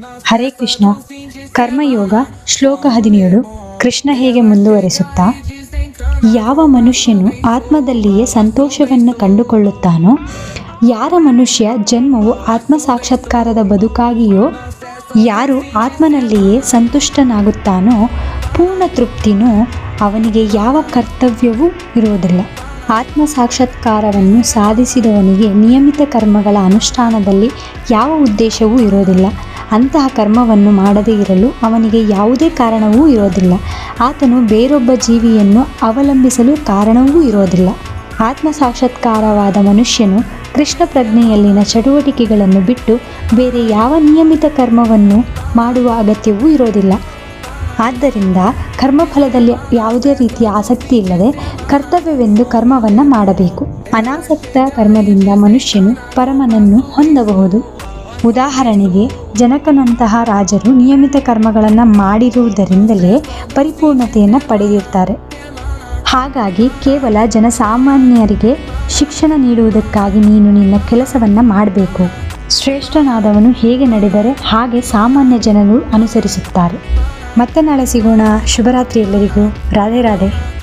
ಹರೇ ಕೃಷ್ಣ. ಕರ್ಮಯೋಗ ಶ್ಲೋಕ 17. ಕೃಷ್ಣ ಹೇಗೆ ಮುಂದುವರಿಸುತ್ತಾ, ಯಾವ ಮನುಷ್ಯನು ಆತ್ಮದಲ್ಲಿಯೇ ಸಂತೋಷವನ್ನು ಕಂಡುಕೊಳ್ಳುತ್ತಾನೋ, ಯಾರ ಮನುಷ್ಯ ಜನ್ಮವು ಆತ್ಮ ಸಾಕ್ಷಾತ್ಕಾರದ ಬದುಕಾಗಿಯೋ, ಯಾರು ಆತ್ಮನಲ್ಲಿಯೇ ಸಂತುಷ್ಟನಾಗುತ್ತಾನೋ, ಪೂರ್ಣ ತೃಪ್ತಿನೋ, ಅವನಿಗೆ ಯಾವ ಕರ್ತವ್ಯವೂ ಇರುವುದಿಲ್ಲ. ಆತ್ಮ ಸಾಕ್ಷಾತ್ಕಾರವನ್ನು ಸಾಧಿಸಿದವನಿಗೆ ನಿಯಮಿತ ಕರ್ಮಗಳ ಅನುಷ್ಠಾನದಲ್ಲಿ ಯಾವ ಉದ್ದೇಶವೂ ಇರೋದಿಲ್ಲ. ಅಂತಹ ಕರ್ಮವನ್ನು ಮಾಡದೇ ಇರಲು ಅವನಿಗೆ ಯಾವುದೇ ಕಾರಣವೂ ಇರೋದಿಲ್ಲ. ಆತನು ಬೇರೊಬ್ಬ ಜೀವಿಯನ್ನು ಅವಲಂಬಿಸಲು ಕಾರಣವೂ ಇರೋದಿಲ್ಲ. ಆತ್ಮ ಸಾಕ್ಷಾತ್ಕಾರವಾದ ಮನುಷ್ಯನು ಕೃಷ್ಣ ಪ್ರಜ್ಞೆಯಲ್ಲಿನ ಚಟುವಟಿಕೆಗಳನ್ನು ಬಿಟ್ಟು ಬೇರೆ ಯಾವ ನಿಯಮಿತ ಕರ್ಮವನ್ನು ಮಾಡುವ ಅಗತ್ಯವೂ ಇರೋದಿಲ್ಲ. ಆದ್ದರಿಂದ ಕರ್ಮಫಲದಲ್ಲಿ ಯಾವುದೇ ರೀತಿಯ ಆಸಕ್ತಿ ಇಲ್ಲದೆ ಕರ್ತವ್ಯವೆಂದು ಕರ್ಮವನ್ನು ಮಾಡಬೇಕು. ಅನಾಸಕ್ತ ಕರ್ಮದಿಂದ ಮನುಷ್ಯನು ಪರಮನನ್ನು ಹೊಂದಬಹುದು. ಉದಾಹರಣೆಗೆ, ಜನಕನಂತಹ ರಾಜರು ನಿಯಮಿತ ಕರ್ಮಗಳನ್ನು ಮಾಡಿರುವುದರಿಂದಲೇ ಪರಿಪೂರ್ಣತೆಯನ್ನು ಪಡೆದಿರ್ತಾರೆ. ಹಾಗಾಗಿ ಕೇವಲ ಜನಸಾಮಾನ್ಯರಿಗೆ ಶಿಕ್ಷಣ ನೀಡುವುದಕ್ಕಾಗಿ ನೀನು ನಿನ್ನ ಕೆಲಸವನ್ನು ಮಾಡಬೇಕು. ಶ್ರೇಷ್ಠನಾದವನು ಹೇಗೆ ನಡೆದರೆ ಹಾಗೆ ಸಾಮಾನ್ಯ ಜನರು ಅನುಸರಿಸುತ್ತಾರೆ. ಮತ್ತೆ ನಾಳೆ ಸಿಗೋಣ. ಶುಭರಾತ್ರಿ ಎಲ್ಲರಿಗೂ. ರಾಧೆ ರಾಧೆ.